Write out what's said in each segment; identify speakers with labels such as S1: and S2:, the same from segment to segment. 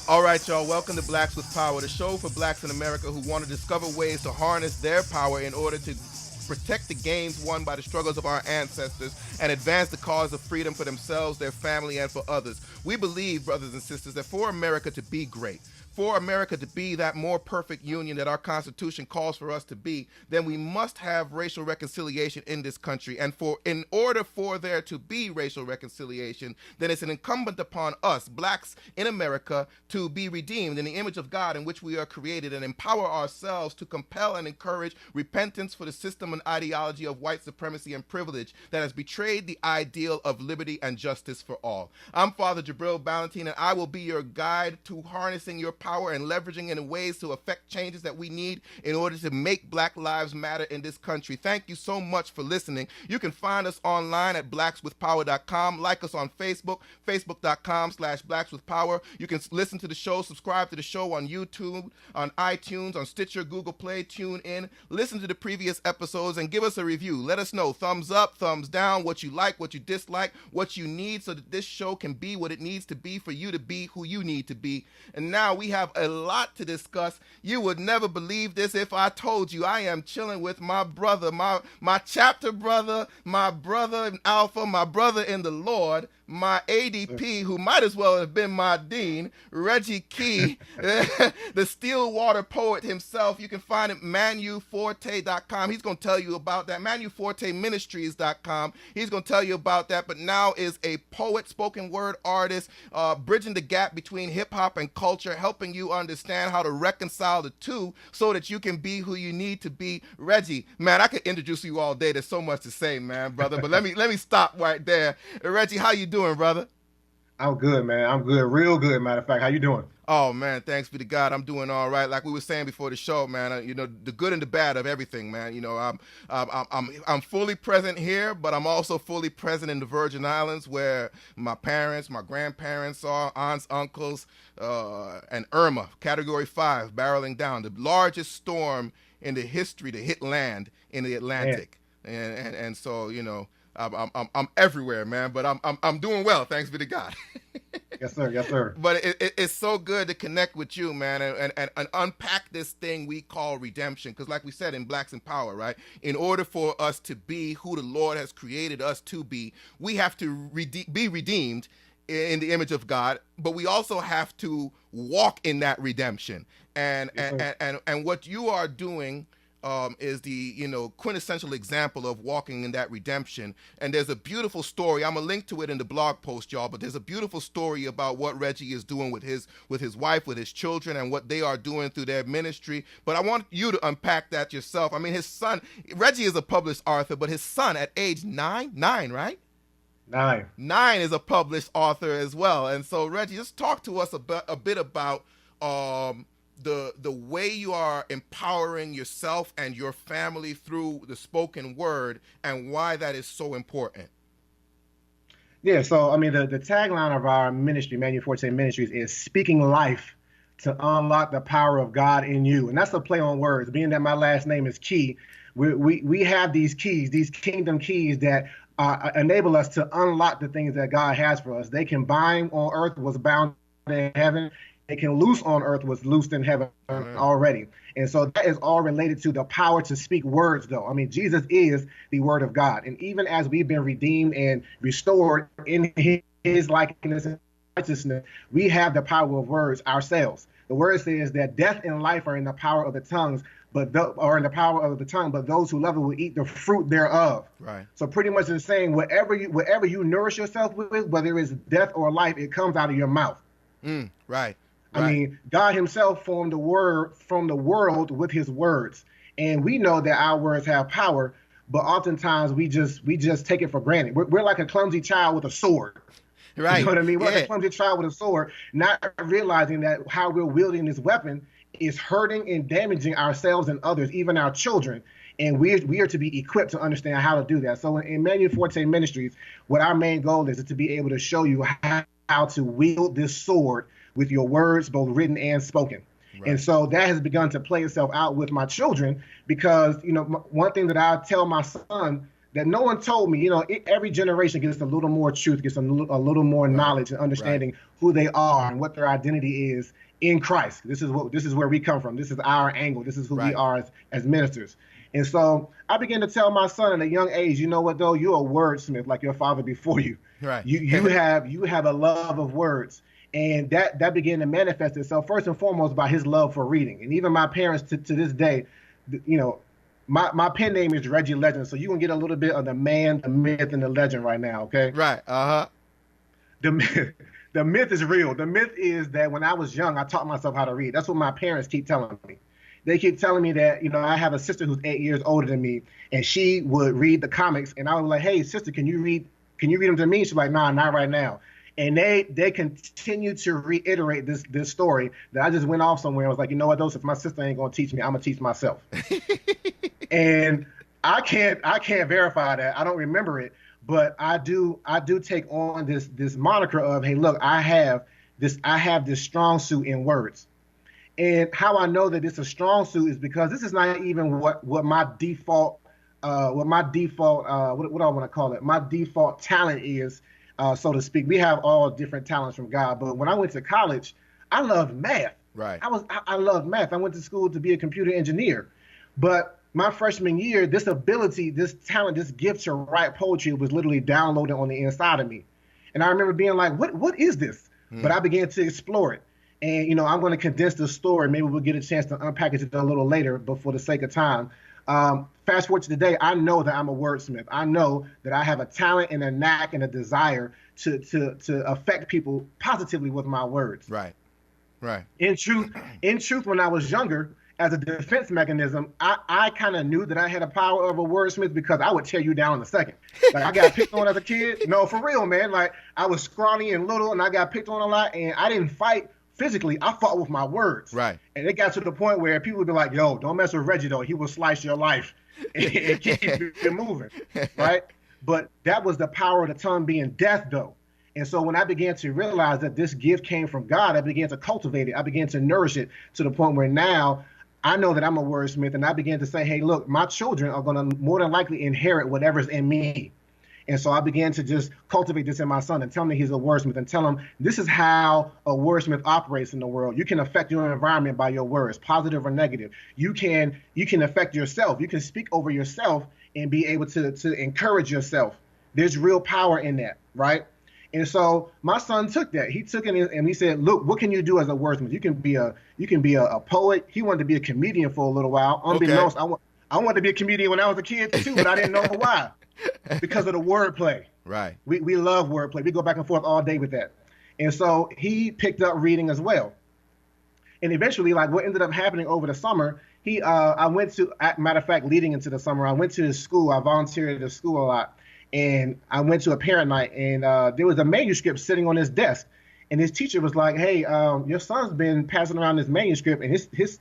S1: All right, y'all, welcome to Blacks with Power, the show for blacks in America who want to discover ways to harness their power in order to protect the gains won by the struggles of our ancestors and advance the cause of freedom for themselves, their family, and for others. We believe, brothers and sisters, that for America to be great, for America to be that more perfect union that our Constitution calls for us to be, then we must have racial reconciliation in this country. And in order for there to be racial reconciliation, then it's an incumbent upon us, blacks in America, to be redeemed in the image of God in which we are created and empower ourselves to compel and encourage repentance for the system and ideology of white supremacy and privilege that has betrayed the ideal of liberty and justice for all. I'm Father Jabril Ballantine, and I will be your guide to harnessing your power and leveraging it in ways to affect changes that we need in order to make Black lives matter in this country. Thank you so much for listening. You can find us online at blackswithpower.com. Like us on Facebook, facebook.com/blackswithpower. You can listen to the show, subscribe to the show on YouTube, on iTunes, on Stitcher, Google Play, tune in. Listen to the previous episodes and give us a review. Let us know, thumbs up, thumbs down, what you like, what you dislike, what you need so that this show can be what it needs to be for you to be who you need to be. And now we have a lot to discuss. You would never believe this if I told you. I am chilling with my brother, my chapter brother, my brother in Alpha, my brother in the Lord, my ADP, who might as well have been my dean, Reggie Key, the Stillwater poet himself. You can find him at manuforte.com. He's going to tell you about that. manuforteministries.com. He's going to tell you about that, but now is a poet, spoken word artist, bridging the gap between hip-hop and culture, helping you understand how to reconcile the two so that you can be who you need to be. Reggie, man, I could introduce you all day. There's so much to say, man, brother, but let me stop right there. Reggie, how you doing, brother?
S2: I'm good, man. I'm good, real good. Matter of fact, how you doing?
S1: Oh man, thanks be to God. I'm doing all right. Like we were saying before the show, man. You know, the good and the bad of everything, man. You know, I'm fully present here, but I'm also fully present in the Virgin Islands, where my parents, my grandparents are, aunts, uncles, and Irma, Category 5, barreling down, the largest storm in the history to hit land in the Atlantic, and so you know. I'm everywhere, man, but I'm doing well, thanks be to God.
S2: Yes, sir. Yes, sir.
S1: But it's so good to connect with you, man, and unpack this thing we call redemption. Because like we said in Blacks in Power, right? In order for us to be who the Lord has created us to be, we have to be redeemed in the image of God, but we also have to walk in that redemption. And
S2: Yes,
S1: and what you are doing is the quintessential example of walking in that redemption. And there's a beautiful story. I'm gonna link to it in the blog post, y'all. But there's a beautiful story about what Reggie is doing with his wife, with his children, and what they are doing through their ministry. But I want you to unpack that yourself. I mean, his son, Reggie, is a published author, but his son, at age nine, right? Nine is a published author as well. And so, Reggie, just talk to us a bit about the way you are empowering yourself and your family through the spoken word, and why that is so important.
S2: Yeah, so I mean, the tagline of our ministry, Manu Forte Ministries, is speaking life to unlock the power of God in you. And that's a play on words. Being that my last name is Key, we have these keys, these kingdom keys that enable us to unlock the things that God has for us. They can bind on earth what's bound in heaven. They can loose on earth what's loosed in heaven already. And so that is all related to the power to speak words, though. I mean, Jesus is the word of God. And even as we've been redeemed and restored in his likeness and righteousness, we have the power of words ourselves. The word says that death and life are in the power of the tongues, but in the power of the tongue, but those who love it will eat the fruit thereof.
S1: Right.
S2: So pretty much it's saying whatever you nourish yourself with, whether it's death or life, it comes out of your mouth.
S1: Right.
S2: I mean, God himself formed the word from the world with his words. And we know that our words have power, but oftentimes we just take it for granted. We're like a clumsy child with a sword.
S1: Right.
S2: You know what I mean? We're like a clumsy child with a sword, not realizing that how we're wielding this weapon is hurting and damaging ourselves and others, even our children. And we are to be equipped to understand how to do that. So in Manu Forte Ministries, what our main goal is to be able to show you how to wield this sword with your words, both written and spoken. Right. And so that has begun to play itself out with my children, because, one thing that I tell my son that no one told me. Every generation gets a little more truth, gets a little more knowledge and understanding who they are and what their identity is in Christ. This is where we come from. This is our angle. This is who we are as ministers. And so I began to tell my son at a young age, you know what though, you're a wordsmith like your father before you.
S1: Right.
S2: You have a love of words. And that began to manifest itself first and foremost by his love for reading. And even my parents to this day, my pen name is Reggie Legend. So you're gonna get a little bit of the man, the myth, and the legend right now, okay?
S1: Right.
S2: The myth is real. The myth is that when I was young, I taught myself how to read. That's what my parents keep telling me. They keep telling me that, I have a sister who's 8 years older than me, and she would read the comics, and I was like, hey, sister, can you read them to me? She's like, nah, not right now. And they continue to reiterate this story that I just went off somewhere. I was like, you know what, though, if my sister ain't gonna teach me, I'm gonna teach myself. And I can't verify that. I don't remember it, but I do take on this moniker of, hey, look, I have this strong suit in words. And how I know that it's a strong suit is because this is not even what my default what do I want to call it? My default talent is, so to speak. We have all different talents from God, but when I went to college, I loved math.
S1: Right.
S2: I loved math. I went to school to be a computer engineer, but my freshman year, this ability, this talent, this gift to write poetry was literally downloaded on the inside of me. And I remember being like, what is this? But I began to explore it. And, I'm going to condense the story. Maybe we'll get a chance to unpackage it a little later, but for the sake of time, fast forward to today, I know that I'm a wordsmith. I know that I have a talent and a knack and a desire to affect people positively with my words.
S1: Right. Right.
S2: In truth, when I was younger, as a defense mechanism, I kind of knew that I had a power of a wordsmith because I would tear you down in a second. Like, I got picked on as a kid. No, for real, man. Like, I was scrawny and little, and I got picked on a lot, and I didn't fight physically. I fought with my words.
S1: Right.
S2: And it got to the point where people would be like, yo, don't mess with Reggie, though. He will slice your life and keep you moving, right? But that was the power of the tongue being death, though. And so when I began to realize that this gift came from God, I began to cultivate it. I began to nourish it to the point where now I know that I'm a wordsmith, and I began to say, hey, look, my children are going to more than likely inherit whatever's in me. And so I began to just cultivate this in my son and tell him that he's a wordsmith and tell him this is how a wordsmith operates in the world. You can affect your environment by your words, positive or negative. You can affect yourself. You can speak over yourself and be able to encourage yourself. There's real power in that, right? And so my son took that. He took it and he said, look, what can you do as a wordsmith? You can be a poet. He wanted to be a comedian for a little while. Unbeknownst, I wanted to be a comedian when I was a kid too, but I didn't know why. Because of the wordplay.
S1: Right.
S2: We love wordplay. We go back and forth all day with that. And so he picked up reading as well. And eventually, like, what ended up happening over the summer, I went to, matter of fact, leading into the summer, I went to his school. I volunteered at his school a lot. And I went to a parent night, and there was a manuscript sitting on his desk. And his teacher was like, hey, your son's been passing around this manuscript, and his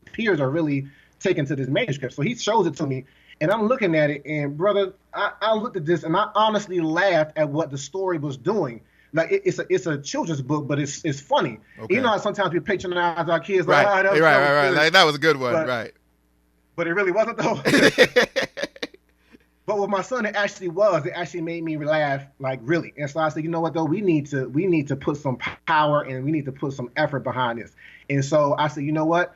S2: peers are really taken to this manuscript. So he shows it to me. And I'm looking at it, and brother, I looked at this, and I honestly laughed at what the story was doing. Like, it's a children's book, but it's funny. Okay. You know how sometimes we patronize our kids, like,
S1: right, right. Like, that was a good one, right?
S2: But it really wasn't, though. But with my son, it actually made me laugh, like, really. And so I said, you know what, though, we need to put some power and we need to put some effort behind this. And so I said, you know what?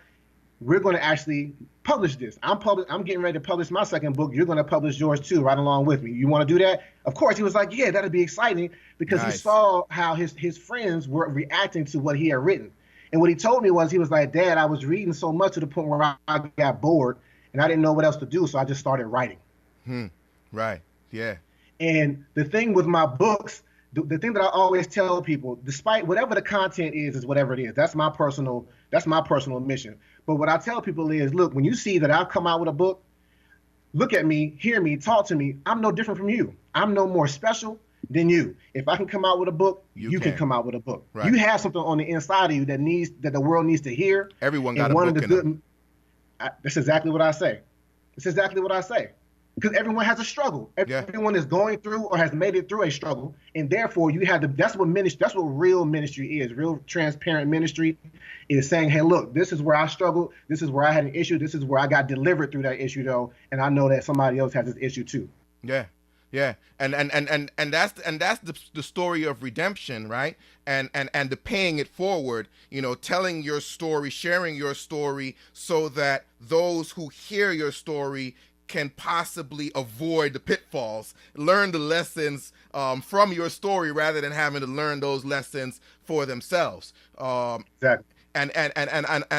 S2: We're going to actually publish this. I'm getting ready to publish my second book. You're going to publish yours too, right along with me. You want to do that? Of course. He was like, yeah, that'd be exciting, because He saw how his friends were reacting to what he had written. And what he told me was, he was like, Dad, I was reading so much to the point where I got bored and I didn't know what else to do. So I just started writing.
S1: Right. Yeah.
S2: And the thing with my books, the thing that I always tell people, despite whatever the content is whatever it is. That's my personal mission. But what I tell people is, look, when you see that I've come out with a book, look at me, hear me, talk to me. I'm no different from you. I'm no more special than you. If I can come out with a book, you can come out with a book. Right. You have something on the inside of you that the world needs to hear.
S1: Everyone got a book in them.
S2: That's exactly what I say. Because everyone has a struggle. Everyone is going through or has made it through a struggle, and therefore you have to. That's what real ministry is. Real transparent ministry is saying, "Hey, look, this is where I struggled. This is where I had an issue. This is where I got delivered through that issue, though, and I know that somebody else has this issue too."
S1: Yeah, yeah, and that's the story of redemption, right? And the paying it forward, telling your story, sharing your story, so that those who hear your story can possibly avoid the pitfalls, learn the lessons from your story, rather than having to learn those lessons for themselves.
S2: Exactly.
S1: And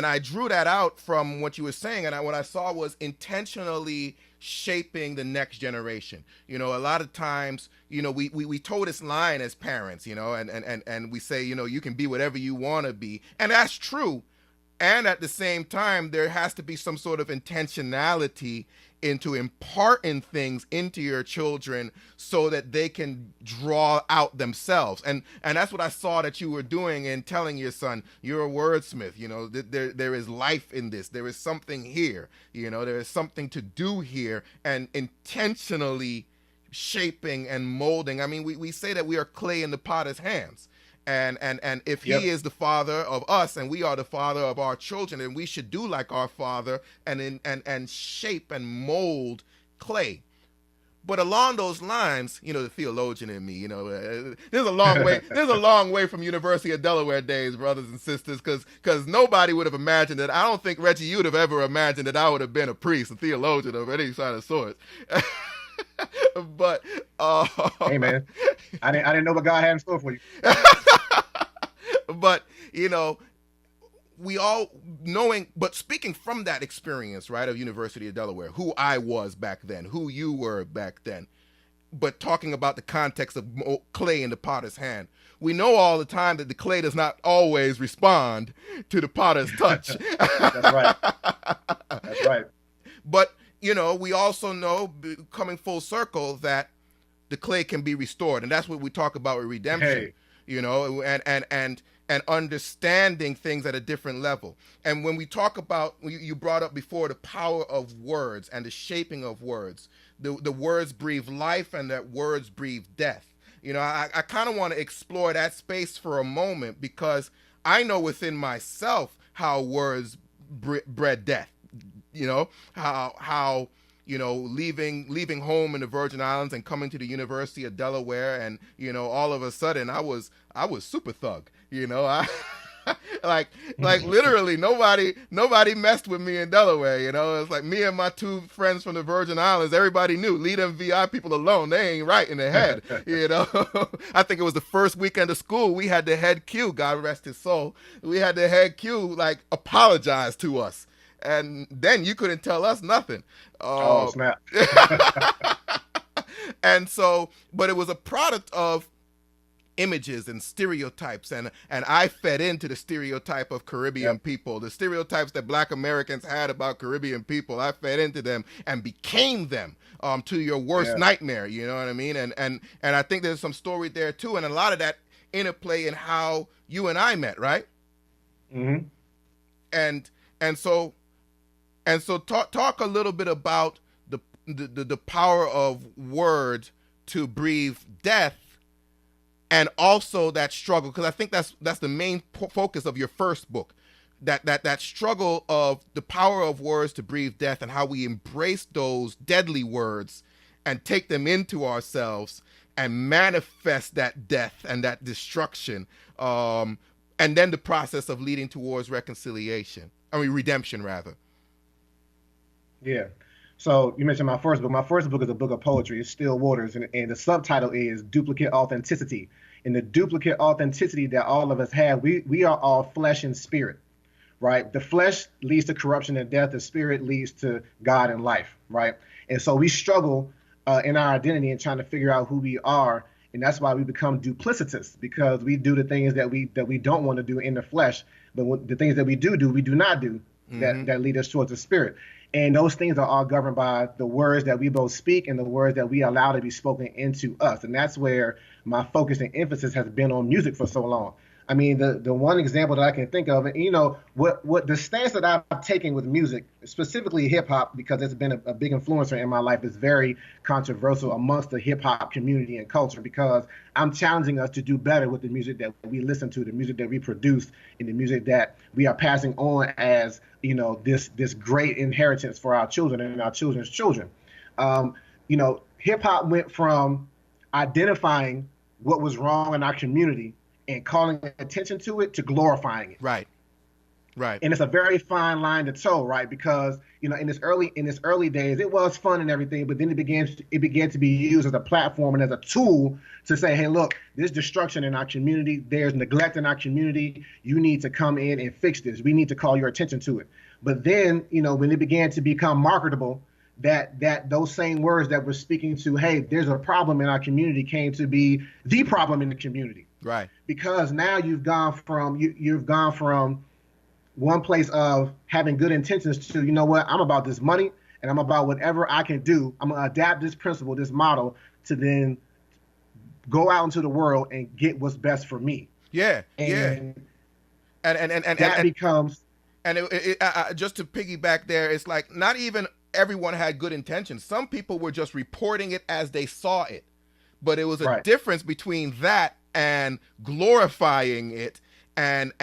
S1: I drew that out from what you were saying, and what I saw was intentionally shaping the next generation. A lot of times, we told this line as parents, and we say, you can be whatever you want to be, and that's true. And at the same time, there has to be some sort of intentionality into imparting things into your children so that they can draw out themselves. And that's what I saw that you were doing in telling your son, you're a wordsmith. There is life in this. There is something here. There is something to do here, and intentionally shaping and molding. I mean, we say that we are clay in the potter's hands. And if he is the father of us and we are the father of our children, then we should do like our father and shape and mold clay. But along those lines, the theologian in me, there's a long way. There's a long way from University of Delaware days, brothers and sisters, because nobody would have imagined that. I don't think, Reggie, you'd have ever imagined that I would have been a priest, a theologian of any kind of sort. But
S2: hey man, I didn't know what God had in store for you.
S1: But we all knowing, but speaking from that experience, right, of University of Delaware, who I was back then, who you were back then, but talking about the context of clay in the potter's hand, we know all the time that the clay does not always respond to the potter's touch.
S2: That's right. That's right.
S1: But we also know, coming full circle, that the clay can be restored, and that's what we talk about with redemption.
S2: Hey.
S1: And understanding things at a different level. And when we talk about, you brought up before, the power of words and the shaping of words. The words breathe life, and that words breathe death. I kind of want to explore that space for a moment, because I know within myself how words bred death. How leaving home in the Virgin Islands and coming to the University of Delaware, and all of a sudden I was super thug. I like literally nobody messed with me in Delaware. It's like me and my two friends from the Virgin Islands. Everybody knew, leave them VI people alone. They ain't right in the head. I think it was the first weekend of school, we had the head Q, God rest his soul. We had the head Q apologize to us. And then you couldn't tell us nothing.
S2: Oh, snap.
S1: And so, but it was a product of images and stereotypes, and I fed into the stereotype of Caribbean people, the stereotypes that Black Americans had about Caribbean people. I fed into them and became them, to your worst nightmare. You know what I mean? And I think there's some story there too, and a lot of that interplay in how you and I met, right?
S2: Mm-hmm.
S1: And so talk a little bit about the power of word to breathe death, and also that struggle, because I think that's the main focus of your first book, that struggle of the power of words to breathe death, and how we embrace those deadly words and take them into ourselves and manifest that death and that destruction, and then the process of leading towards redemption rather.
S2: Yeah. So you mentioned my first book. My first book is a book of poetry. It's Still Waters, and the subtitle is Duplicate Authenticity. And the duplicate authenticity that all of us have, we are all flesh and spirit, right? The flesh leads to corruption and death. The spirit leads to God and life, right? And so we struggle in our identity and trying to figure out who we are. And that's why we become duplicitous, because we do the things that we don't want to do in the flesh. But the things that we do, we do not do, that lead us towards the spirit. And those things are all governed by the words that we both speak and the words that we allow to be spoken into us. And that's where my focus and emphasis has been on music for so long. I mean, the one example that I can think of, and what the stance that I've taken with music, specifically hip hop, because it's been a big influencer in my life, is very controversial amongst the hip hop community and culture, because I'm challenging us to do better with the music that we listen to, the music that we produce, and the music that we are passing on as, this great inheritance for our children and our children's children. hip hop went from identifying what was wrong in our community and calling attention to it to glorifying it.
S1: Right. Right.
S2: And it's a very fine line to toe, right? Because in its early days, it was fun and everything, but then it began to be used as a platform and as a tool to say, hey, look, there's destruction in our community, there's neglect in our community. You need to come in and fix this. We need to call your attention to it. But then, when it began to become marketable, that those same words that were speaking to, hey, there's a problem in our community, came to be the problem in the community.
S1: Right.
S2: Because now you've gone from one place of having good intentions to, I'm about this money and I'm about whatever I can do. I'm going to adapt this principle, this model, to then go out into the world and get what's best for me.
S1: Yeah.
S2: And
S1: that
S2: becomes.
S1: And just to piggyback there, it's like not even everyone had good intentions. Some people were just reporting it as they saw it. But it was a difference between that and glorifying it and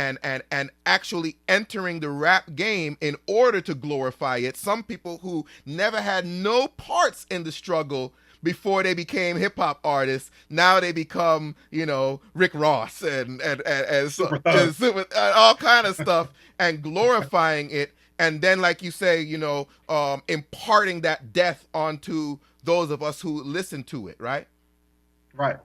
S1: actually entering the rap game in order to glorify it. Some people who never had no parts in the struggle before they became hip hop artists, now they become, Rick Ross and all kind of stuff and glorifying it. And then, like you say, imparting that death onto those of us who listen to it, right?
S2: Right.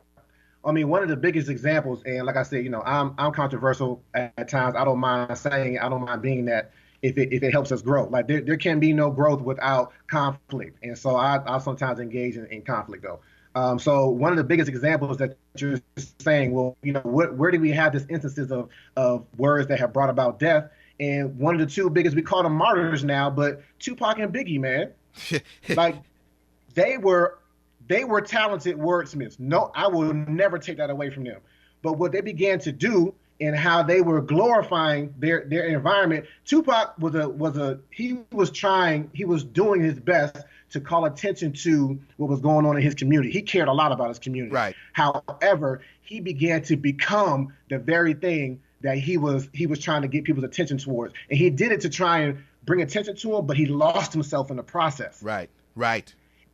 S2: I mean, one of the biggest examples, and like I said, I'm controversial at times. I don't mind saying it. I don't mind being that if it helps us grow. Like there can be no growth without conflict. And so I sometimes engage in conflict though. So one of the biggest examples that you're saying, well, where do we have these instances of words that have brought about death? And one of the two biggest, we call them martyrs now, but Tupac and Biggie, man, like they were talented wordsmiths. No, I will never take that away from them. But what they began to do and how they were glorifying their environment, Tupac was doing his best to call attention to what was going on in his community. He cared a lot about his community.
S1: Right.
S2: However, he began to become the very thing that he was trying to get people's attention towards. And he did it to try and bring attention to him, but he lost himself in the process.
S1: Right.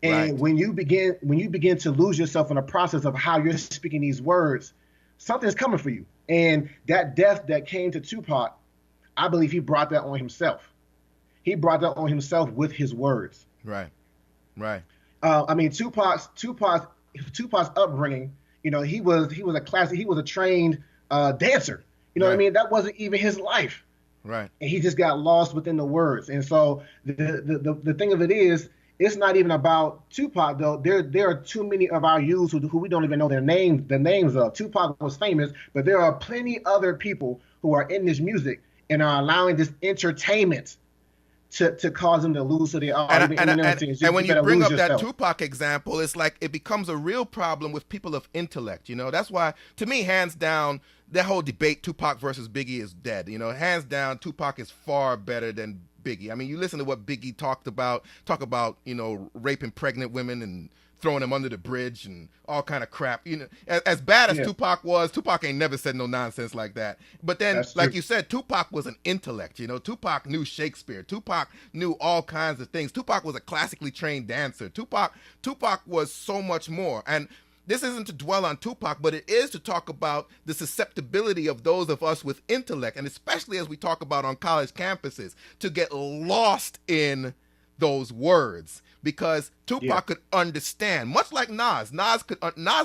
S2: And when you begin to lose yourself in the process of how you're speaking these words, something's coming for you. And that death that came to Tupac, I believe he brought that on himself. He brought that on himself with his words.
S1: Right.
S2: I mean, Tupac's upbringing, he was a classic. He was a trained dancer. What I mean? That wasn't even his life.
S1: Right.
S2: And he just got lost within the words. And so the thing of it is, it's not even about Tupac though. There are too many of our youths who we don't even know the names of. Tupac was famous, but there are plenty other people who are in this music and are allowing this entertainment to cause them to lose who they are.
S1: And when you bring up that Tupac example, it's like it becomes a real problem with people of intellect. That's why, to me, hands down, that whole debate, Tupac versus Biggie, is dead. Hands down, Tupac is far better than Biggie. I mean, you listen to what Biggie talk about, raping pregnant women and throwing them under the bridge and all kind of crap. As bad as Tupac was, Tupac ain't never said no nonsense like that. But then, like you said, Tupac was an intellect. Tupac knew Shakespeare. Tupac knew all kinds of things. Tupac was a classically trained dancer. Tupac was so much more. And this isn't to dwell on Tupac, but it is to talk about the susceptibility of those of us with intellect, and especially as we talk about on college campuses, to get lost in those words. Because Tupac could understand, much like Nas. Nas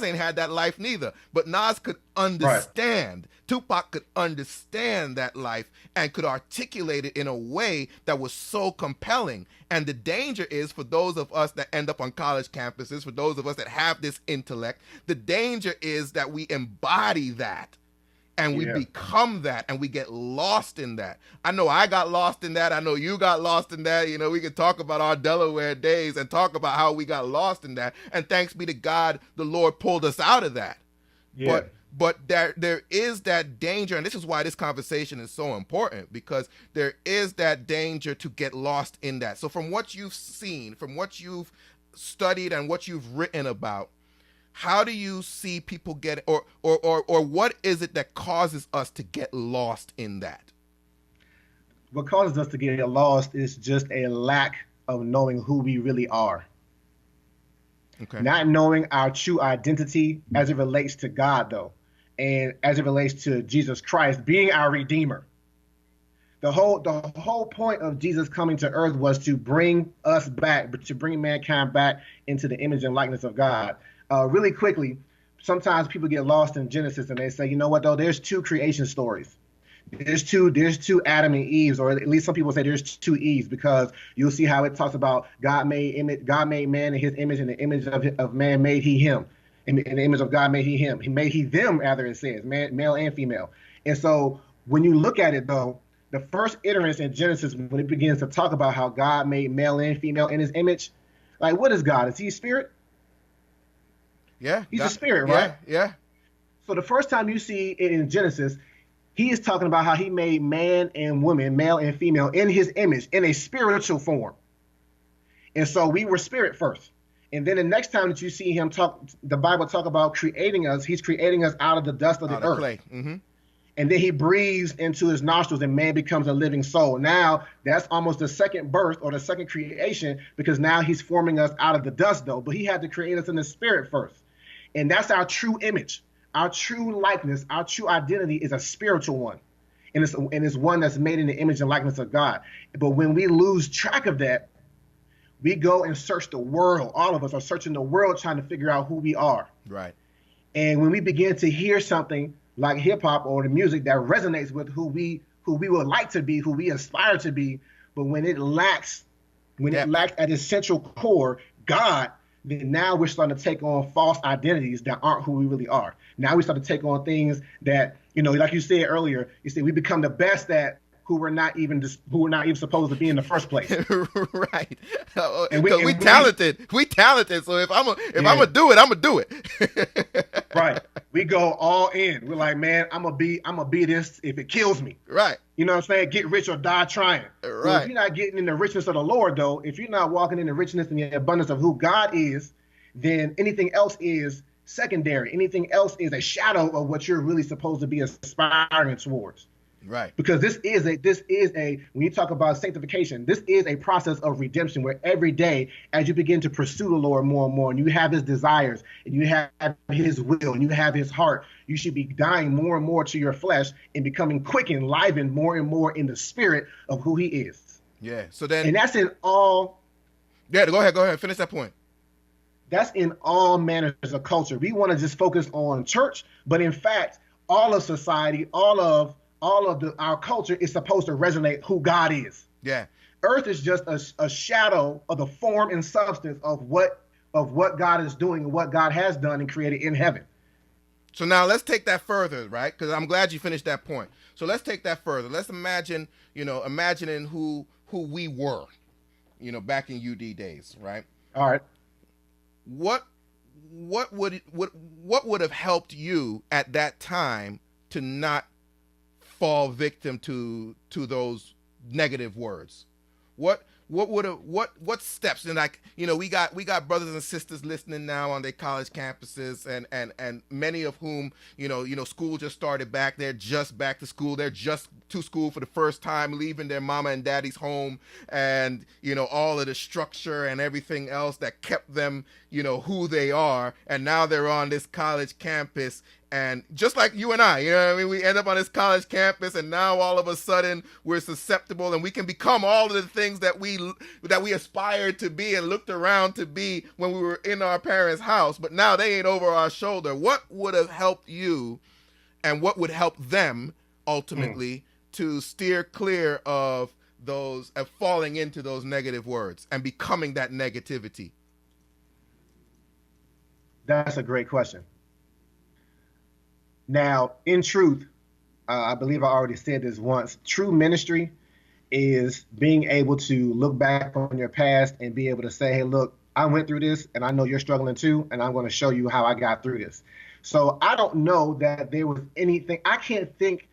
S1: ain't had that life neither, but Nas could understand. Right. Tupac could understand that life and could articulate it in a way that was so compelling. And the danger is for those of us that end up on college campuses, for those of us that have this intellect, the danger is that we embody that. And we become that, and we get lost in that. I know I got lost in that. I know you got lost in that. We can talk about our Delaware days and talk about how we got lost in that. And thanks be to God, the Lord pulled us out of that. Yeah. But there is that danger, and this is why this conversation is so important, because there is that danger to get lost in that. So from what you've seen, from what you've studied and what you've written about, how do you see people get, or what is it that causes us to get lost in that?
S2: What causes us to get lost is just a lack of knowing who we really are.
S1: Okay.
S2: Not knowing our true identity as it relates to God, though, and as it relates to Jesus Christ being our Redeemer. The whole point of Jesus coming to earth was to bring us back, but to bring mankind back into the image and likeness of God. Really quickly, sometimes people get lost in Genesis and they say, you know what, though, there's two creation stories. There's two Adam and Eves, or at least some people say there's two Eves, because you'll see how it talks about God made man in his image, and the image of man made he him. In the image of God made he him. He made he them, rather, it says, man, male and female. And so when you look at it, though, the first iterance in Genesis, when it begins to talk about how God made male and female in his image, like, what is God? Is he a spirit?
S1: Yeah.
S2: He's a spirit, right?
S1: Yeah.
S2: So the first time you see it in Genesis, he is talking about how he made man and woman, male and female, in his image, in a spiritual form. And so we were spirit first. And then the next time that you see him talk, the Bible talk about creating us, he's creating us out of the dust of the earth.
S1: Clay. Mm-hmm.
S2: And then he breathes into his nostrils and man becomes a living soul. Now that's almost the second birth or the second creation, because now he's forming us out of the dust, though. But he had to create us in the spirit first. And that's our true image. Our true likeness, our true identity is a spiritual one. And it's one that's made in the image and likeness of God. But when we lose track of that, we go and search the world. All of us are searching the world trying to figure out who we are.
S1: Right.
S2: And when we begin to hear something like hip hop or the music that resonates with who we would like to be, who we aspire to be, but when it lacks at its central core God, then now we're starting to take on false identities that aren't who we really are. Now we start to take on things that, like you said earlier, you said we become the best at who we're not even supposed to be in the first place.
S1: Right. And we talented. We talented. So if I'm gonna do it, I'm gonna do it.
S2: Right. We go all in. We're like, man, I'm gonna be this if it kills me.
S1: Right.
S2: You know what I'm saying? Get rich or die trying.
S1: Right.
S2: So if you're not getting in the richness of the Lord, though, if you're not walking in the richness and the abundance of who God is, then anything else is secondary. Anything else is a shadow of what you're really supposed to be aspiring towards.
S1: Right.
S2: Because this is a when you talk about sanctification, this is a process of redemption where every day, as you begin to pursue the Lord more and more, and you have his desires, and you have his will, and you have his heart, you should be dying more and more to your flesh and becoming quickened, livened more and more in the spirit of who he is.
S1: Yeah. So then,
S2: and that's in all.
S1: Yeah. Go ahead. Finish that point.
S2: That's in all manners of culture. We want to just focus on church, but in fact, all of society, all of our culture is supposed to resonate who God is.
S1: Yeah.
S2: Earth is just a shadow of the form and substance of what God is doing and what God has done and created in heaven.
S1: So now let's take that further, right? Because I'm glad you finished that point. So let's take that further. Let's imagining who we were, back in UD days, right?
S2: All right.
S1: What would have helped you at that time to not fall victim to those negative words? What steps? And we got brothers and sisters listening now on their college campuses, and many of whom school just started back. They're just back to school. They're just to school for the first time, leaving their mama and daddy's home, and all of the structure and everything else that kept them who they are, and now they're on this college campus. And just like you and I, we end up on this college campus, and now all of a sudden we're susceptible, and we can become all of the things that we aspired to be and looked around to be when we were in our parents' house. But now they ain't over our shoulder. What would have helped you, and what would help them ultimately to steer clear of those, of falling into those negative words and becoming that negativity?
S2: That's a great question. Now, in truth, I believe I already said this once, true ministry is being able to look back on your past and be able to say, hey, look, I went through this and I know you're struggling too, and I'm going to show you how I got through this. So I don't know that there was anything, I can't think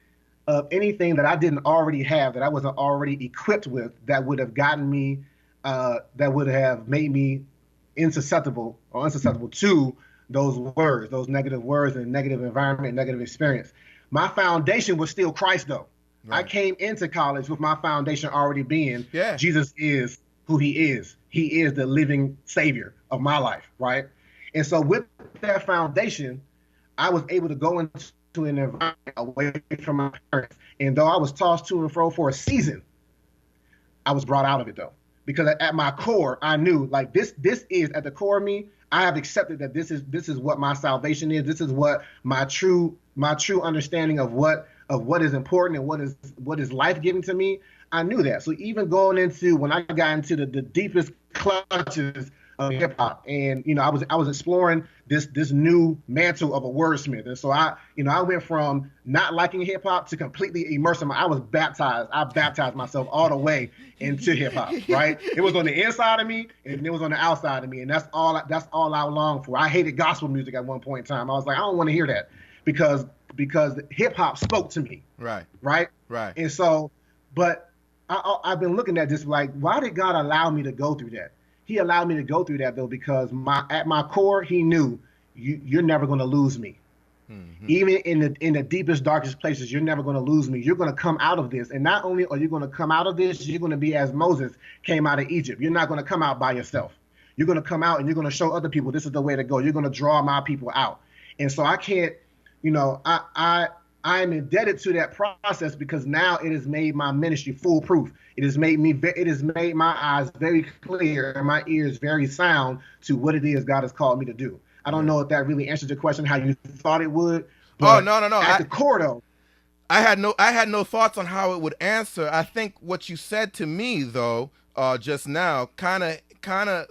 S2: of anything that I didn't already have, that I wasn't already equipped with, that would have gotten me, that would have made me unsusceptible to those words, those negative words and negative environment, negative experience. My foundation was still Christ, though. Right. I came into college with my foundation already being Jesus is who he is. He is the living savior of my life, right? And so with that foundation, I was able to go into an environment away from my parents. And though I was tossed to and fro for a season, I was brought out of it though. Because at my core, I knew like this is at the core of me. I have accepted that this is what my salvation is. This is what my true understanding of what is important and what is life-giving to me. I knew that. So even going into when I got into the deepest clutches of hip hop, and I was exploring this new mantle of a wordsmith, and so I went from not liking hip hop to completely immersing. I was baptized. I baptized myself all the way into hip hop. Right? It was on the inside of me, and it was on the outside of me, and that's all I longed for. I hated gospel music at one point in time. I was like, I don't want to hear that because hip hop spoke to me. Right. And so, but I've been looking at this like, why did God allow me to go through that? He allowed me to go through that though because at my core, he knew you're never going to lose me. Mm-hmm. Even in the deepest, darkest places, you're never going to lose me. You're going to come out of this, and not only are you going to come out of this, you're going to be as Moses came out of Egypt. You're not going to come out by yourself. You're going to come out and you're going to show other people this is the way to go. You're going to draw my people out. And so I can't, I'm indebted to that process because now it has made my ministry foolproof. It has made my eyes very clear and my ears very sound to what it is God has called me to do. I don't know if that really answers your question how you thought it would.
S1: But no.
S2: At the core though,
S1: I had no thoughts on how it would answer. I think what you said to me though, just now, kind of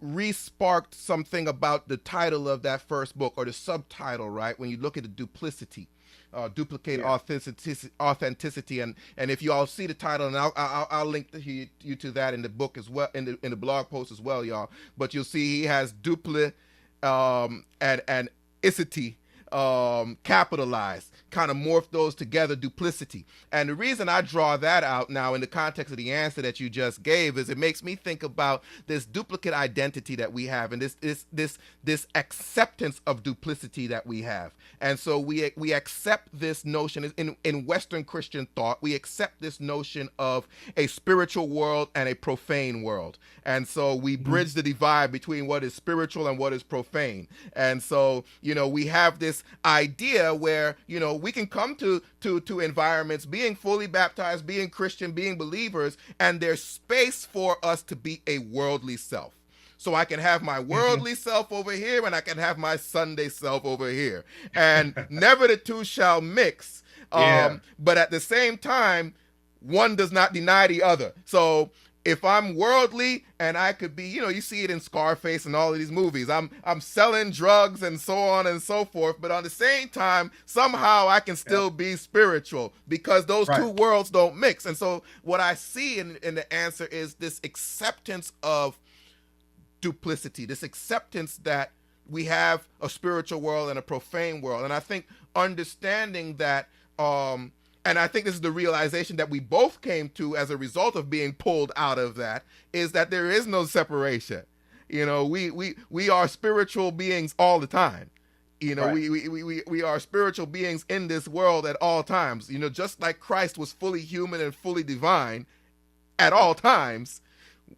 S1: re-sparked something about the title of that first book or the subtitle, right? When you look at the duplicity. Duplicate authenticity, and if you all see the title, and I'll link you to that in the book as well, in the blog post as well, y'all. But you'll see he has duplicate and icity capitalized, kind of morph those together, duplicity. And the reason I draw that out now in the context of the answer that you just gave is it makes me think about this duplicate identity that we have and this acceptance of duplicity that we have. And so we accept this notion in Western Christian thought, we accept this notion of a spiritual world and a profane world. And so we bridge the divide between what is spiritual and what is profane. And so, we have this idea where, we can come to environments being fully baptized, being Christian, being believers, and there's space for us to be a worldly self. So I can have my worldly self over here and I can have my Sunday self over here. And never the two shall mix. But at the same time, one does not deny the other. So if I'm worldly and I could be, you see it in Scarface and all of these movies, I'm selling drugs and so on and so forth, but on the same time, somehow I can still be spiritual because those two worlds don't mix. And so what I see in the answer is this acceptance of duplicity, this acceptance that we have a spiritual world and a profane world. And I think understanding that, and I think this is the realization that we both came to as a result of being pulled out of that, is that there is no separation. We are spiritual beings all the time. We are spiritual beings in this world at all times. Just like Christ was fully human and fully divine at all times,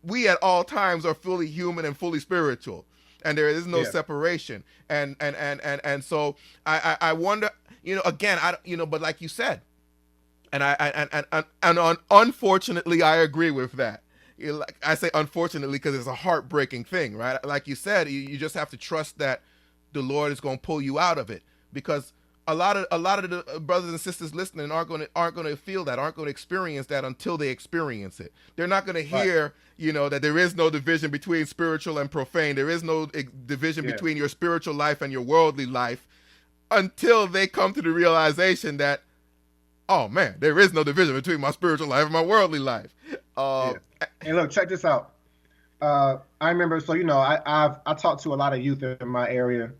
S1: we at all times are fully human and fully spiritual. And there is no separation. And so I wonder, again, but like you said, and unfortunately, I agree with that. I say unfortunately because it's a heartbreaking thing, right? Like you said, you just have to trust that the Lord is going to pull you out of it, because a lot of the brothers and sisters listening aren't going to feel that, aren't going to experience that until they experience it. They're not going to hear, that there is no division between spiritual and profane. There is no division between your spiritual life and your worldly life until they come to the realization that, oh man, there is no division between my spiritual life and my worldly life.
S2: And look, check this out. I remember, so I talked to a lot of youth in my area,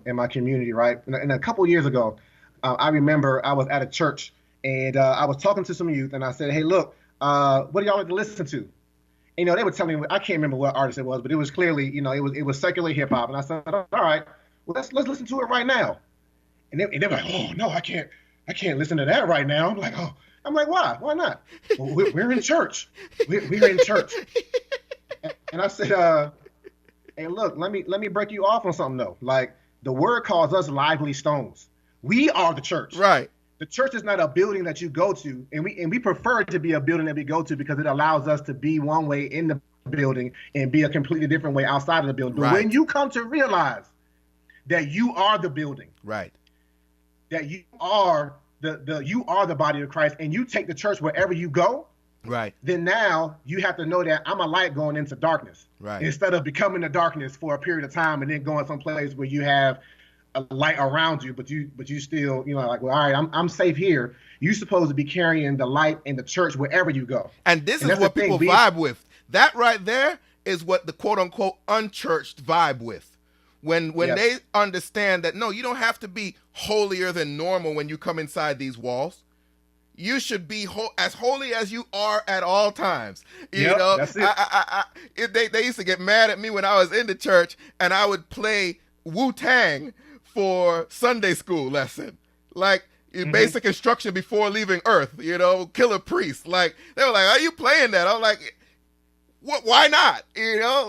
S2: in my community, right? And a couple years ago, I remember I was at a church and I was talking to some youth, and I said, "Hey, look, what do y'all like to listen to?" And, they were telling me, I can't remember what artist it was, but it was clearly, it was secular hip hop. And I said, "All right, well, let's listen to it right now." And they were like, "Oh no, I can't listen to that right now." I'm like, why? Why not? Well, we're in church. We're in church. And I said, Hey, look, let me break you off on something though. Like the word calls us lively stones. We are the church.
S1: Right.
S2: The church is not a building that you go to, and we prefer it to be a building that we go to because it allows us to be one way in the building and be a completely different way outside of the building. But when
S1: Right.
S2: you come to realize that you are the building,
S1: Right.
S2: that you are you are the body of Christ, and you take the church wherever you go,
S1: Right.
S2: then now you have to know that I'm a light going into darkness.
S1: Right.
S2: Instead of becoming the darkness for a period of time and then going someplace where you have a light around you, but you still, like, well, all right, I'm safe here. You're supposed to be carrying the light in the church wherever you go.
S1: And this is what people vibe with. That right there is what the quote unquote unchurched vibe with. When
S2: Yes.
S1: they understand that, no, you don't have to be holier than normal when you come inside these walls. You should be as holy as you are at all times. You
S2: Yep,
S1: know,
S2: that's it.
S1: They used to get mad at me when I was in the church and I would play Wu-Tang for Sunday school lesson. Like, basic instruction before leaving Earth, Killer Priest. Like, they were like, are you playing that? I'm like, what? Why not?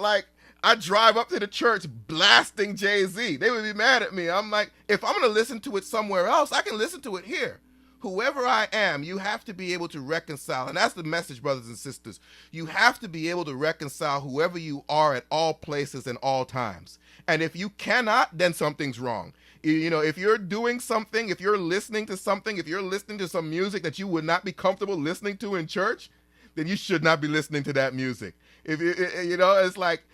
S1: Like, I drive up to the church blasting Jay-Z. They would be mad at me. I'm like, if I'm going to listen to it somewhere else, I can listen to it here. Whoever I am, you have to be able to reconcile. And that's the message, brothers and sisters. You have to be able to reconcile whoever you are at all places and all times. And if you cannot, then something's wrong. If you're doing something, if you're listening to something, if you're listening to some music that you would not be comfortable listening to in church, then you should not be listening to that music. It's like,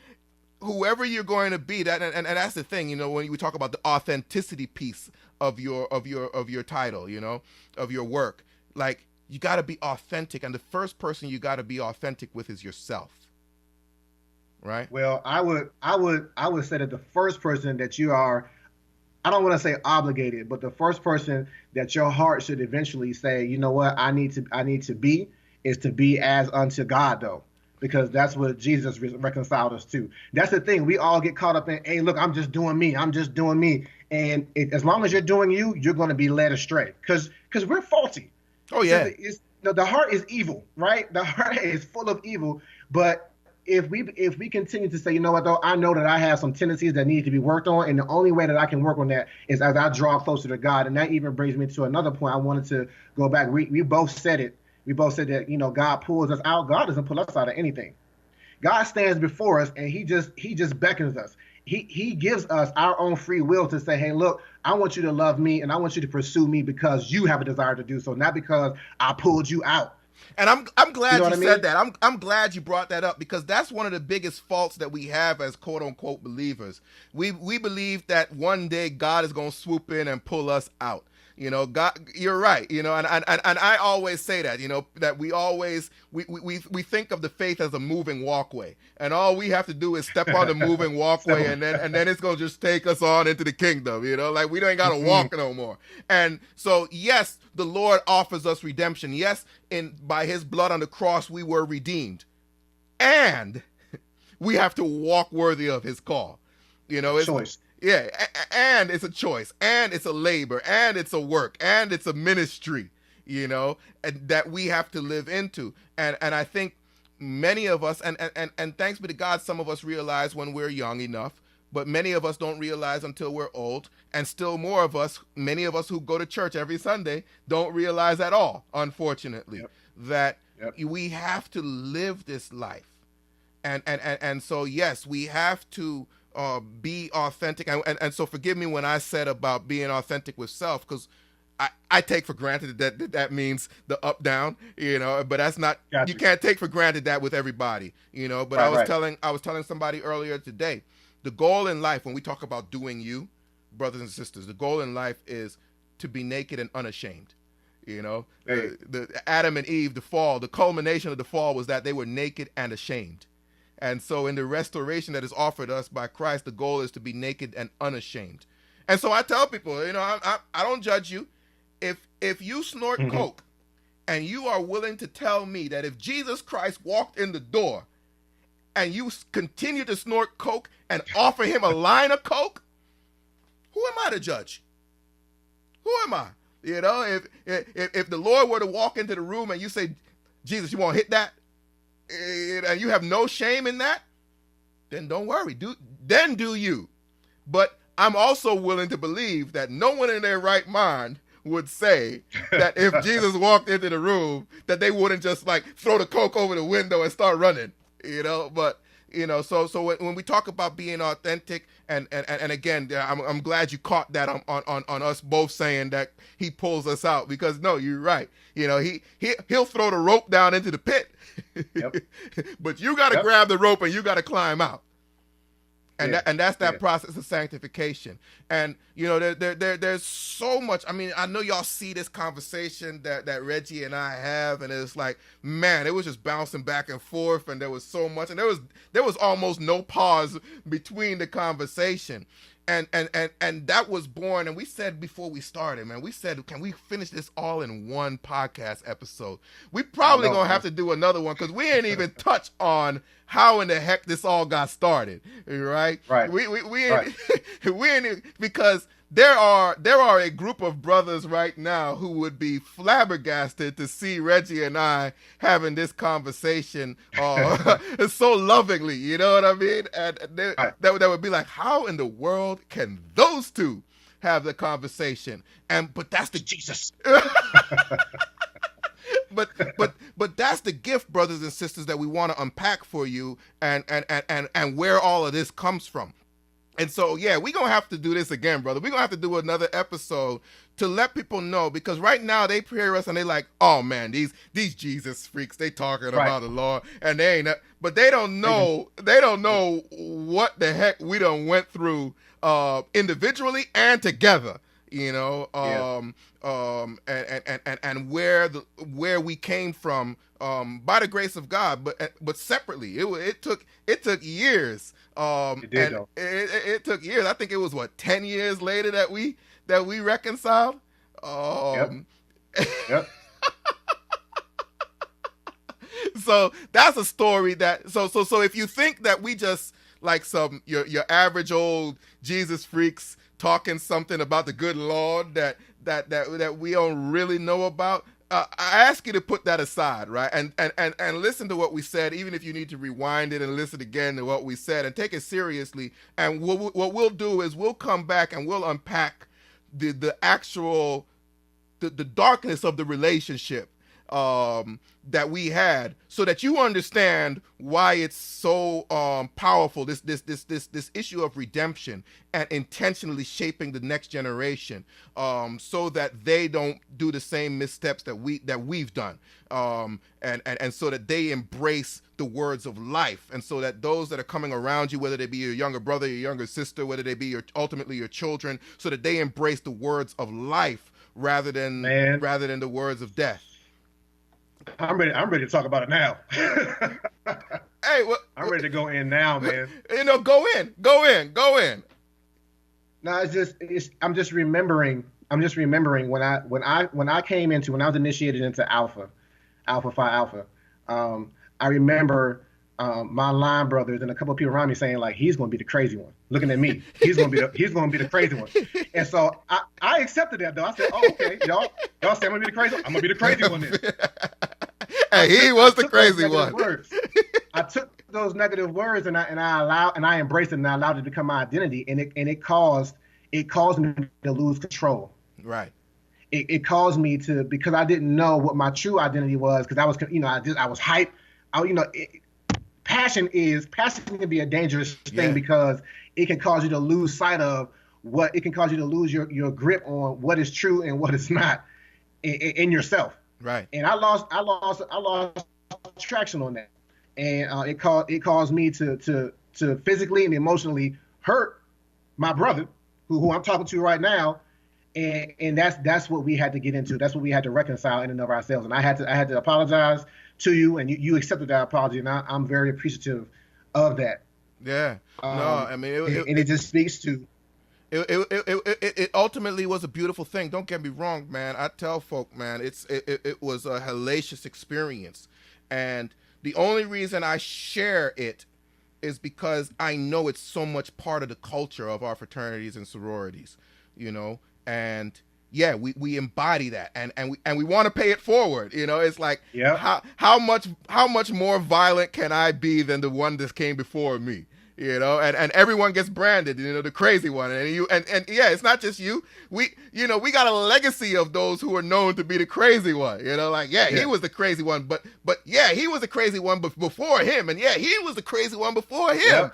S1: whoever you're going to be, that and that's the thing, when we talk about the authenticity piece of your title, of your work, like, you got to be authentic, and the first person you got to be authentic with is yourself, right?
S2: Well, I would say that the first person that you are, I don't want to say obligated, but the first person that your heart should eventually say, you know what, I need to be, is to be as unto God, though. Because that's what Jesus reconciled us to. That's the thing. We all get caught up in, hey, look, I'm just doing me. I'm just doing me. And as long as you're doing you, you're going to be led astray. Because we're faulty.
S1: Oh, yeah.
S2: The heart is evil, right? The heart is full of evil. But if we continue to say, you know what, though, I know that I have some tendencies that need to be worked on. And the only way that I can work on that is as I draw closer to God. And that even brings me to another point. I wanted to go back. We both said it. We both said that, God pulls us out. God doesn't pull us out of anything. God stands before us and he just beckons us. He gives us our own free will to say, hey, look, I want you to love me and I want you to pursue me because you have a desire to do so, not because I pulled you out.
S1: And I'm glad you said
S2: mean?
S1: that. I'm glad you brought that up, because that's one of the biggest faults that we have as quote unquote believers. We believe that one day God is going to swoop in and pull us out. God, you're right. And I always say that, that we think of the faith as a moving walkway, and all we have to do is step on the moving walkway, and then it's gonna just take us on into the kingdom. Like, we don't gotta walk no more. And so, yes, the Lord offers us redemption. Yes, by His blood on the cross we were redeemed, and we have to walk worthy of His call. It's
S2: choice.
S1: Yeah, and it's a choice, and it's a labor, and it's a work, and it's a ministry, and that we have to live into. And I think many of us, and thanks be to God, some of us realize when we're young enough, but many of us don't realize until we're old, and still more of us, many of us who go to church every Sunday, don't realize at all, unfortunately, that we have to live this life. And so, yes, we have to be authentic, and so forgive me when I said about being authentic with self, because I take for granted that means the up down, but that's not.
S2: Gotcha.
S1: You can't take for granted that with everybody, But
S2: Right,
S1: I was telling somebody earlier today, the goal in life, when we talk about doing you, brothers and sisters, the goal in life is to be naked and unashamed.
S2: Hey.
S1: The Adam and Eve, the fall, the culmination of the fall was that they were naked and ashamed. And so in the restoration that is offered us by Christ, the goal is to be naked and unashamed. And so I tell people, I don't judge you. If you snort coke and you are willing to tell me that if Jesus Christ walked in the door and you continue to snort coke and offer him a line of coke, who am I to judge? Who am I? If the Lord were to walk into the room and you say, Jesus, you want to hit that? And you have no shame in that, then don't worry. then do you. But I'm also willing to believe that no one in their right mind would say that if Jesus walked into the room, that they wouldn't just like throw the Coke over the window and start running, But so when we talk about being authentic, and again, I'm glad you caught that on us both saying that he pulls us out, because no, you're right. He'll throw the rope down into the pit, yep. But you got to grab the rope and you got to climb out. And that's that process of sanctification. And there's so much. I mean, I know y'all see this conversation that Reggie and I have, and it's like, man, it was just bouncing back and forth, and there was so much, and there was almost no pause between the conversation. And that was born, and we said before we started, man, we said, can we finish this all in one podcast episode? We probably gonna have to do another one, because we ain't even touch on how in the heck this all got started, right?
S2: Right.
S1: We ain't, we ain't, because there are a group of brothers right now who would be flabbergasted to see Reggie and I having this conversation so lovingly, you know what I mean? And that would be like, how in the world can those two have the conversation? But that's the
S2: Jesus.
S1: But that's the gift, brothers and sisters, that we want to unpack for you, and where all of this comes from. And so, yeah, we're going to have to do this again, brother. We're going to have to do another episode to let people know, because right now they hear us and they like, oh, man, these Jesus freaks, they talking about the Lord, and they ain't, but they don't know what the heck we done went through individually and together, and where we came from by the grace of God, but separately. It took years. It took years. I think it was 10 years later that we reconciled.
S2: Yep.
S1: So that's a story that so if you think that we just like some your average old Jesus freaks talking something about the good Lord that we don't really know about, I ask you to put that aside, right? And listen to what we said, even if you need to rewind it and listen again to what we said, and take it seriously. And what we'll do is we'll come back and we'll unpack the actual the darkness of the relationship that we had, so that you understand why it's so powerful. This issue of redemption and intentionally shaping the next generation, so that they don't do the same missteps that we've done, and so that they embrace the words of life, and so that those that are coming around you, whether they be your younger brother, your younger sister, whether they be ultimately your children, so that they embrace the words of life rather than the words of death.
S2: I'm ready to talk about it now.
S1: Hey,
S2: I'm ready to go in now, man.
S1: Go in.
S2: No, I'm just remembering when I came into, when I was initiated into Alpha Phi Alpha. I remember my line brothers and a couple of people around me saying, like, he's going to be the crazy one. Looking at me, he's going to be the crazy one. And so I accepted that, though. I said, oh, okay, y'all say I'm going to be the crazy one. I'm going to be the crazy one then.
S1: And he was the crazy one.
S2: I took those negative words and I embraced them, and I allowed it to become my identity, and it caused me to lose control.
S1: Right.
S2: It caused me to, because I didn't know what my true identity was, because I was hyped. Passion can be a dangerous thing, because it can cause you to lose sight of it can cause you to lose your grip on what is true and what is not in yourself.
S1: Right.
S2: And I lost traction on that, and it caused me to physically and emotionally hurt my brother, who I'm talking to right now, and that's what we had to get into. That's what we had to reconcile in and of ourselves. And I had to apologize to you, and you accepted that apology, and I'm very appreciative of that.
S1: Yeah. No, I mean,
S2: it just speaks to.
S1: It ultimately was a beautiful thing. Don't get me wrong, man. I tell folk, man, it was a hellacious experience, and the only reason I share it is because I know it's so much part of the culture of our fraternities and sororities, and yeah, we embody that, and we want to pay it forward. It's like, how much more violent can I be than the one that came before me? and everyone gets branded, the crazy one. And yeah, it's not just you. We got a legacy of those who are known to be the crazy one. He was the crazy one, but yeah, he was the crazy one before him, and yeah, he was the crazy one before him.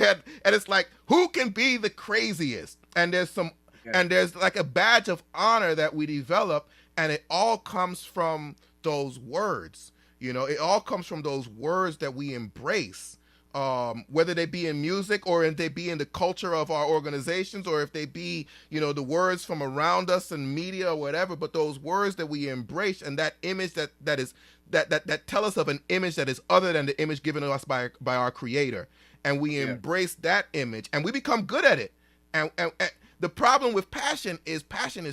S1: Yeah. And it's like, who can be the craziest? And there's like a badge of honor that we develop, and it all comes from those words. It all comes from those words that we embrace. Whether they be in music or if they be in the culture of our organizations, or if they be, the words from around us in media or whatever, but those words that we embrace, and that image that tell us of an image that is other than the image given to us by our Creator. And we embrace that image, and we become good at it. And the problem with passion is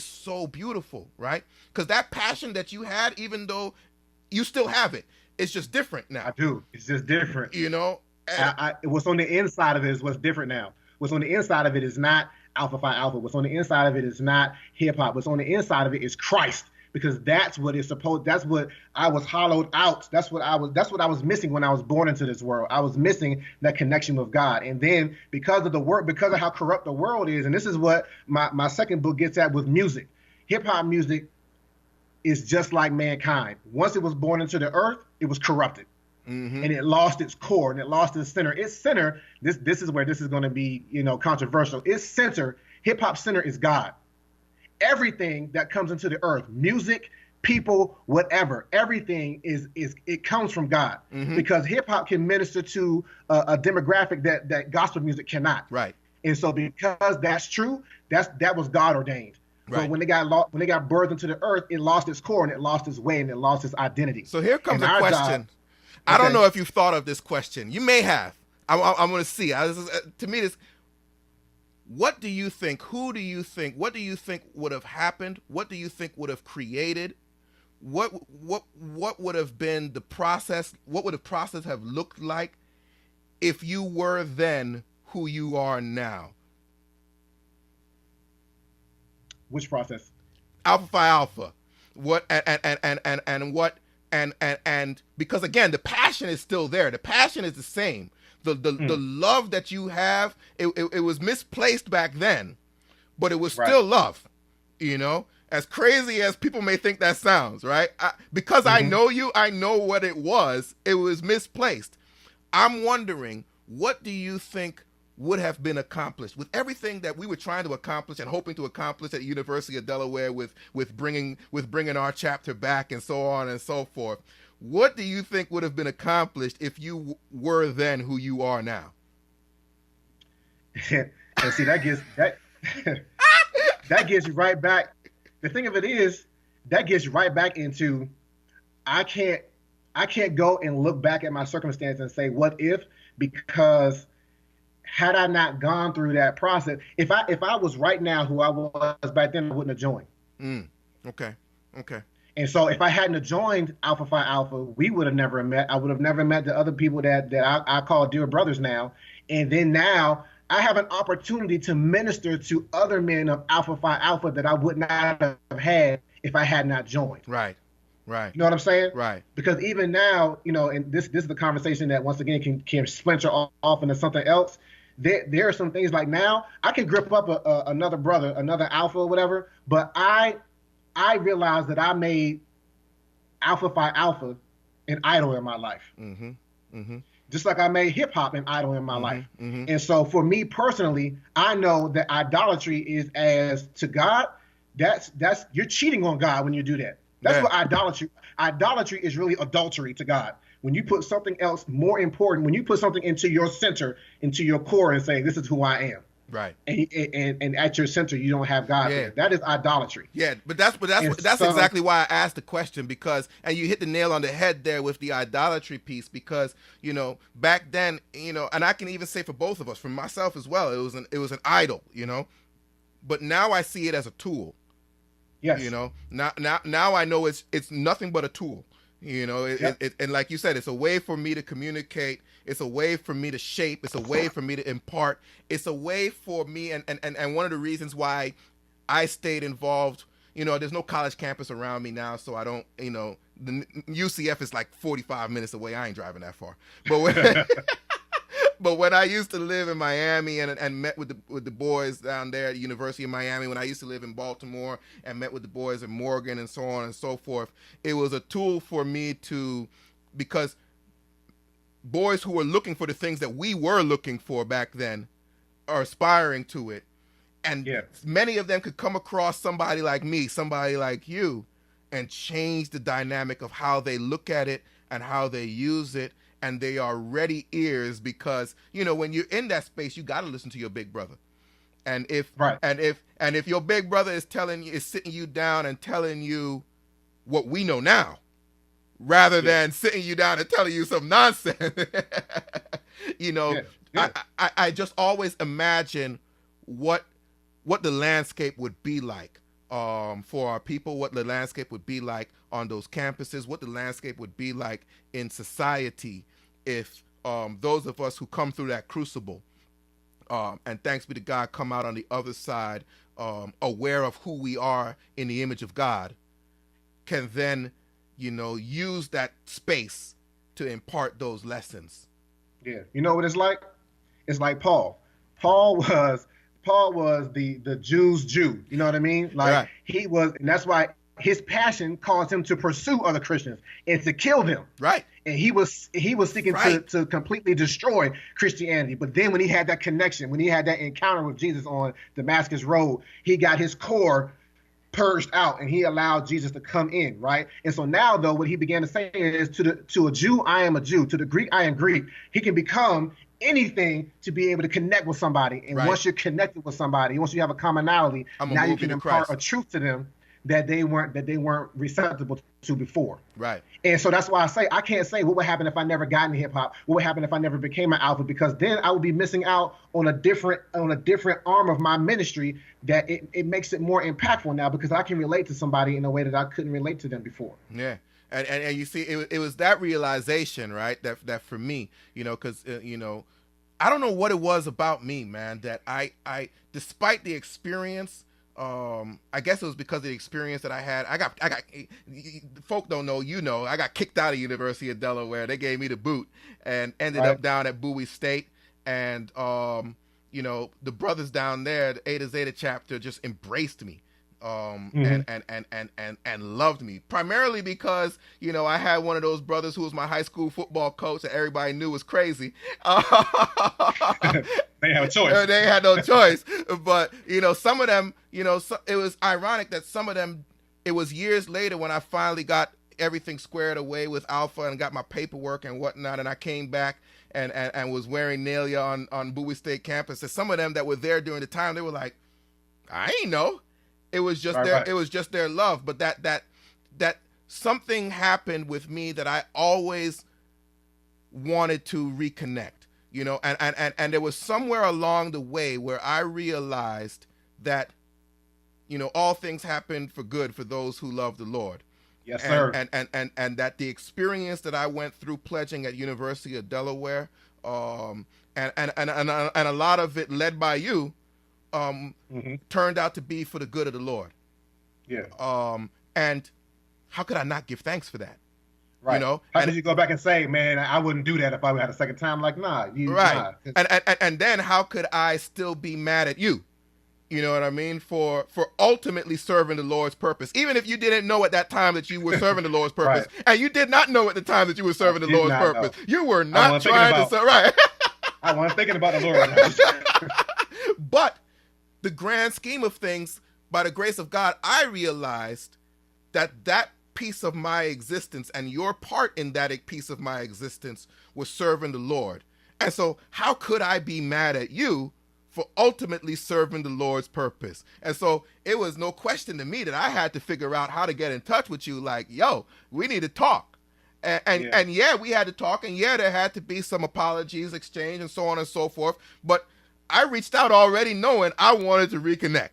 S1: so beautiful, right? Because that passion that you had, even though you still have it, it's just different now.
S2: I do. It's just different. What's on the inside of it is what's different now. What's on the inside of it is not Alpha Phi Alpha. What's on the inside of it is not hip hop. What's on the inside of it is Christ, because that's what it's supposed. That's what I was hollowed out. That's what I was missing when I was born into this world. I was missing that connection with God. And then because of how corrupt the world is, and this is what my second book gets at with music. Hip hop music is just like mankind. Once it was born into the earth, it was corrupted. Mm-hmm. And it lost its core, and it lost its center. Its center, this is where this is going to be, controversial. Its center, hip hop center, is God. Everything that comes into the earth, music, people, whatever, everything it comes from God. Mm-hmm. Because hip hop can minister to a demographic that gospel music cannot.
S1: Right.
S2: And so because that's true, that was God ordained. Right. But when they got birthed into the earth, it lost its core, and it lost its way, and it lost its identity.
S1: So here comes a question. I don't know if you've thought of this question. You may have. I'm going to see. To me, what do you think? Who do you think? What do you think would have happened? What do you think would have created? What would have been the process? What would the process have looked like if you were then who you are now?
S2: Which process?
S1: Alpha Phi Alpha. What and what? And because again, the passion is still there. The passion is the same. The love that you have, it was misplaced back then, but it was still love. As crazy as people may think that sounds, right? Because I know you, I know what it was. It was misplaced. I'm wondering, what do you think would have been accomplished with everything that we were trying to accomplish and hoping to accomplish at the University of Delaware with bringing our chapter back and so on and so forth? What do you think would have been accomplished if you were then who you are now?
S2: And see, that gets you right back. The thing of it is, that gets you right back into, I can't go and look back at my circumstance and say, what if? Because had I not gone through that process, if I was right now who I was back then, I wouldn't have joined.
S1: Okay.
S2: And so if I hadn't have joined Alpha Phi Alpha, we would have never met. I would have never met the other people that I call dear brothers now. And then now I have an opportunity to minister to other men of Alpha Phi Alpha that I would not have had if I had not joined.
S1: Right.
S2: You know what I'm saying?
S1: Right.
S2: Because even now, and this is the conversation that once again can splinter off into something else. There are some things like now I can grip up another brother, another alpha or whatever, but I realized that I made Alpha Phi Alpha an idol in my life. Mm-hmm. Mm-hmm. Just like I made hip hop an idol in my life. Mm-hmm. And so for me personally, I know that idolatry is as to God, that's you're cheating on God when you do that. That's what idolatry is really adultery to God. When you put something else more important, when you put something into your center, into your core and say, this is who I am.
S1: Right.
S2: And at your center, you don't have God there. That is idolatry.
S1: Yeah, but that's exactly why I asked the question, because, and you hit the nail on the head there with the idolatry piece, because, back then, and I can even say for both of us, for myself as well, it was an idol, but now I see it as a tool.
S2: Yes.
S1: Now I know it's nothing but a tool. And like you said, it's a way for me to communicate. It's a way for me to shape. It's a way for me to impart. It's a way for me. And one of the reasons why I stayed involved, there's no college campus around me now. So I don't, the UCF is like 45 minutes away. I ain't driving that far. But But when I used to live in Miami and met with the boys down there at the University of Miami, when I used to live in Baltimore and met with the boys in Morgan and so on and so forth, it was a tool for me because boys who were looking for the things that we were looking for back then are aspiring to it. And many of them could come across somebody like me, somebody like you, and change the dynamic of how they look at it and how they use it. And they are ready ears because, when you're in that space, you got to listen to your big brother. And if your big brother is sitting you down and telling you what we know now, rather than sitting you down and telling you some nonsense, I just always imagine what the landscape would be like for our people, what the landscape would be like on those campuses, what the landscape would be like in society if those of us who come through that crucible, and thanks be to God, come out on the other side aware of who we are in the image of God, can then, use that space to impart those lessons.
S2: Yeah. You know what it's like? It's like Paul. Paul was the Jew's Jew. You know what I mean? Like he was, and that's why his passion caused him to pursue other Christians and to kill them.
S1: Right.
S2: And he was seeking to completely destroy Christianity. But then when he had that connection, when he had that encounter with Jesus on Damascus Road, he got his core purged out and he allowed Jesus to come in, right? And so now, though, what he began to say is to a Jew, I am a Jew. To the Greek, I am Greek. He can become anything to be able to connect with somebody. And once you're connected with somebody, once you have a commonality, now you can impart a truth to them that they weren't receptive to before.
S1: Right.
S2: And so that's why I can't say what would happen if I never got into hip hop, what would happen if I never became an alpha, because then I would be missing out on a different arm of my ministry that it makes it more impactful now because I can relate to somebody in a way that I couldn't relate to them before.
S1: Yeah. And you see, it was that realization, right, that for me, because, I don't know what it was about me, man, that I despite the experience, I guess it was because of the experience that I had. I got folk don't know, I got kicked out of University of Delaware. They gave me the boot and ended up down at Bowie State. And, the brothers down there, the Eta Zeta chapter just embraced me. And loved me primarily because I had one of those brothers who was my high school football coach that everybody knew was crazy.
S2: They had a choice.
S1: They had no choice. But some of them, it was ironic that some of them. It was years later when I finally got everything squared away with Alpha and got my paperwork and whatnot, and I came back and was wearing Nalia on Bowie State campus. And some of them that were there during the time, they were like, I ain't know. It was just it was just their love, but that something happened with me that I always wanted to reconnect, and there was somewhere along the way where I realized that, all things happen for good for those who love the Lord.
S2: Yes, sir.
S1: And that the experience that I went through pledging at University of Delaware, and a lot of it led by you, turned out to be for the good of the Lord.
S2: Yeah.
S1: And how could I not give thanks for that?
S2: Right. How did you go back and say, man, I wouldn't do that if I had a second time? Like, nah.
S1: Right. Nah. And then how could I still be mad at you? You know what I mean? For ultimately serving the Lord's purpose. Even if you didn't know at that time that you were serving the Lord's purpose. And you did not know at the time that you were serving the Lord's purpose. Know. You were not trying to serve. Right.
S2: I wasn't thinking about the Lord.
S1: But the grand scheme of things, by the grace of God, I realized that piece of my existence and your part in that piece of my existence was serving the Lord. And so how could I be mad at you for ultimately serving the Lord's purpose? And so it was no question to me that I had to figure out how to get in touch with you. Like, yo, we need to talk. And we had to talk. And there had to be some apologies exchanged and so on and so forth. But I reached out already knowing I wanted to reconnect.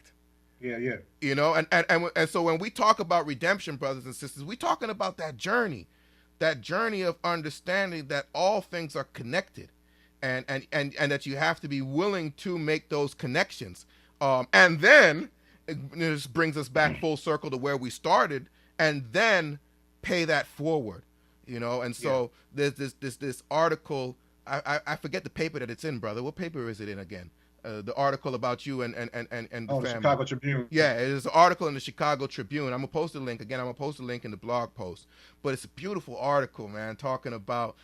S2: Yeah.
S1: And so when we talk about redemption, brothers and sisters, we're talking about that journey of understanding that all things are connected, and that you have to be willing to make those connections. And then this brings us back full circle to where we started, and then pay that forward. And so there's this article I forget the paper that it's in, brother. What paper is it in again? The article about you and the
S2: Oh, the
S1: family.
S2: Chicago Tribune.
S1: Yeah, it is an article in the Chicago Tribune. I'm gonna post a link again. I'm gonna post a link in the blog post. But it's a beautiful article, man, talking about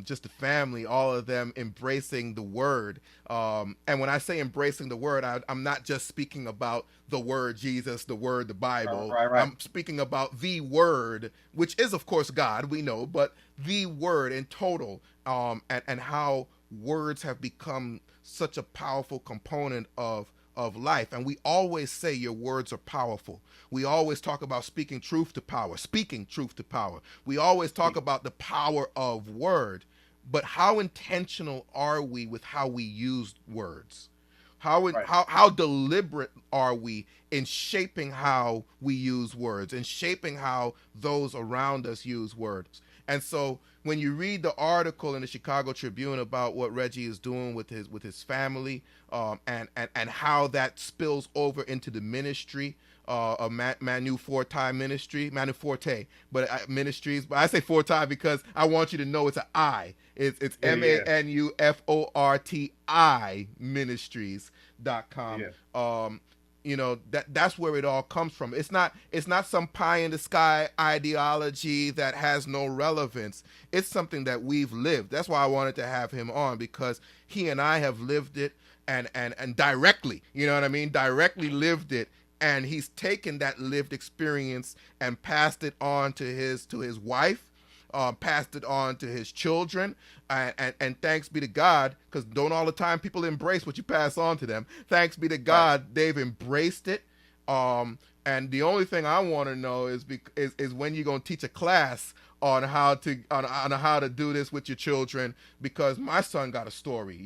S1: just the family, all of them embracing the word. And when I say embracing the word, I'm not just speaking about the word Jesus, the word the Bible.
S2: Right.
S1: I'm speaking about the word, which is of course God, we know, but the word in total, and how words have become such a powerful component of life. And we always say your words are powerful. We always talk about speaking truth to power, speaking truth to power. We always talk about the power of word. But how intentional are we with how we use words? How deliberate are we in shaping how we use words and shaping how those around us use words? And so when you read the article in the Chicago Tribune about what Reggie is doing with his family, and how that spills over into the ministry of Manu Forte Ministry, Manu Forte, but ministries. But I say Forte because I want you to know it's an I. It's MANUFORTI Ministries.com.
S2: Yeah.
S1: That's where it all comes from. It's not some pie in the sky ideology that has no relevance. It's something that we've lived. That's why I wanted to have him on, because he and I have lived it and directly, you know what I mean? Directly lived it. And he's taken that lived experience and passed it on to his wife, passed it on to his children, and thanks be to God, because don't all the time people embrace what you pass on to them. Thanks be to God, right. They've embraced it. And the only thing I want to know is when you're gonna teach a class on how to do this with your children, because my son got a story,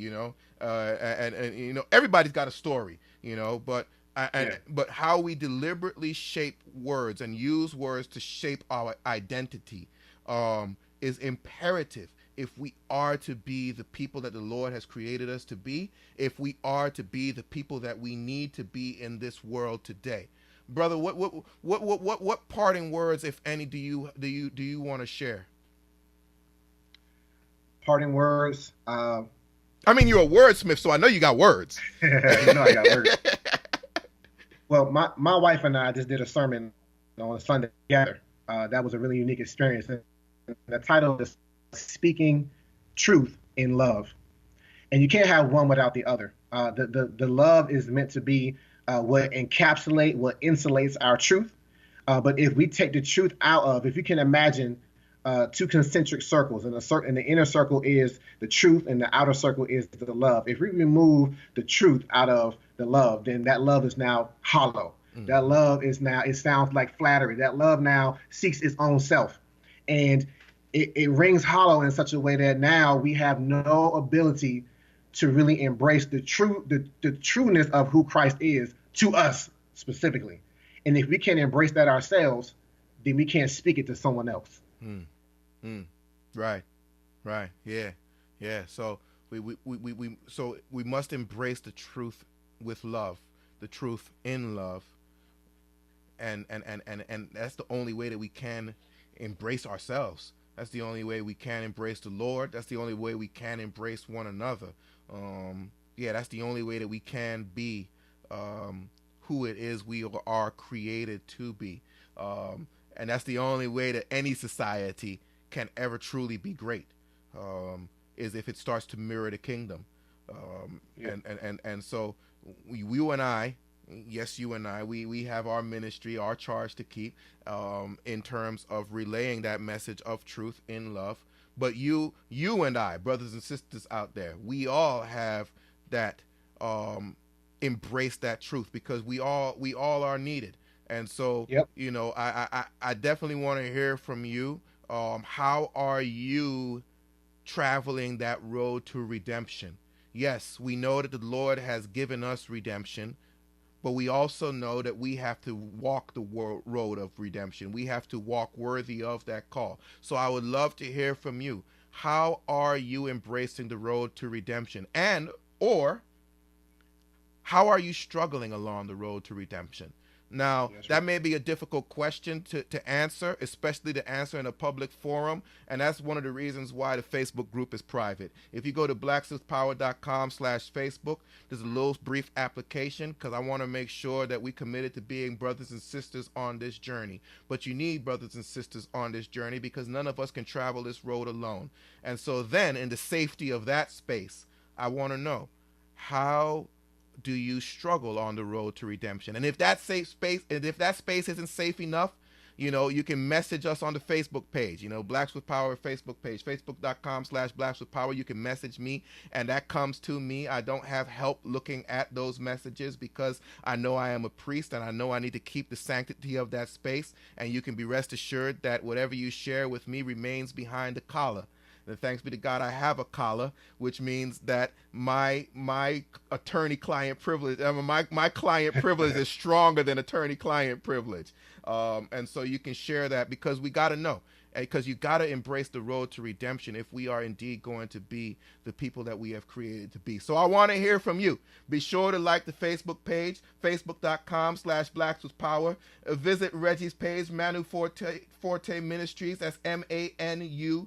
S1: and everybody's got a story, but. But how we deliberately shape words and use words to shape our identity is imperative if we are to be the people that the Lord has created us to be, if we are to be the people that we need to be in this world today. Brother, what parting words, if any, do you want to share?
S2: Parting words.
S1: I mean, you're a wordsmith, so I know you got words.
S2: I got words. Well, my wife and I just did a sermon on a Sunday together. That was a really unique experience. And the title is Speaking Truth in Love. And you can't have one without the other. The love is meant to be what insulates our truth. But if we take the truth out of, if you can imagine two concentric circles, and the inner circle is the truth and the outer circle is the love. If we remove the truth out of the love, then that love is now hollow. That love is now, it sounds like flattery. That love now seeks its own self. And it rings hollow in such a way that now we have no ability to really embrace the trueness of who Christ is to us specifically. And if we can't embrace that ourselves, then we can't speak it to someone else.
S1: Right. Yeah. So we must embrace the truth with love, the truth in love, and that's the only way that we can embrace ourselves. That's the only way we can embrace the Lord. That's the only way we can embrace one another. That's the only way that we can be who it is we are created to be. And that's the only way that any society can ever truly be great, is if it starts to mirror the kingdom. And so you and I, we have our ministry, our charge to keep, in terms of relaying that message of truth in love. But you and I, brothers and sisters out there, we all have that, embrace that truth, because we all are needed. And so, I definitely want to hear from you. How are you traveling that road to redemption? Yes, we know that the Lord has given us redemption, but we also know that we have to walk the road of redemption. We have to walk worthy of that call. So I would love to hear from you. How are you embracing the road to redemption? Or how are you struggling along the road to redemption? Now,
S2: That's
S1: that
S2: right.
S1: may be a difficult question to answer, especially to answer in a public forum. And that's one of the reasons why the Facebook group is private. If you go to blackswithpower.com/Facebook, there's a little brief application because I want to make sure that we committed to being brothers and sisters on this journey. But you need brothers and sisters on this journey because none of us can travel this road alone. And so then, in the safety of that space, I want to know, how do you struggle on the road to redemption? And if that safe space, and if that space isn't safe enough, you can message us on the Facebook page, Blacks with Power Facebook page, facebook.com/Blacks with Power. You can message me and that comes to me. I don't have help looking at those messages because I know I am a priest and I know I need to keep the sanctity of that space. And you can be rest assured that whatever you share with me remains behind the collar. And thanks be to God, I have a collar, which means that my attorney-client privilege, my client privilege is stronger than attorney-client privilege. And so you can share that because we got to know, because you got to embrace the road to redemption if we are indeed going to be the people that we have created to be. So I want to hear from you. Be sure to like the Facebook page, facebook.com/Blacks with Power. Visit Reggie's page, Manu Forte Ministries. That's MANUFORTI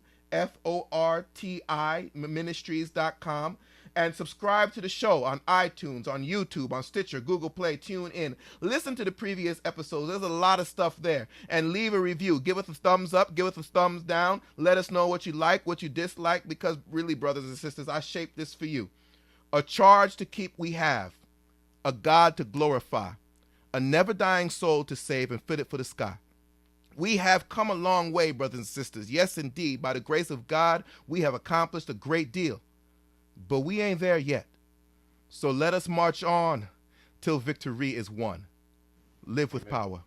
S1: ministries.com, and subscribe to the show on iTunes, on YouTube, on Stitcher, Google Play, TuneIn. Listen to the previous episodes. There's a lot of stuff there. And leave a review. Give us a thumbs up. Give us a thumbs down. Let us know what you like, what you dislike, because really, brothers and sisters, I shaped this for you. A charge to keep we have, a God to glorify, a never-dying soul to save and fit it for the sky. We have come a long way, brothers and sisters. Yes, indeed. By the grace of God, we have accomplished a great deal. But we ain't there yet. So let us march on till victory is won. Live with power.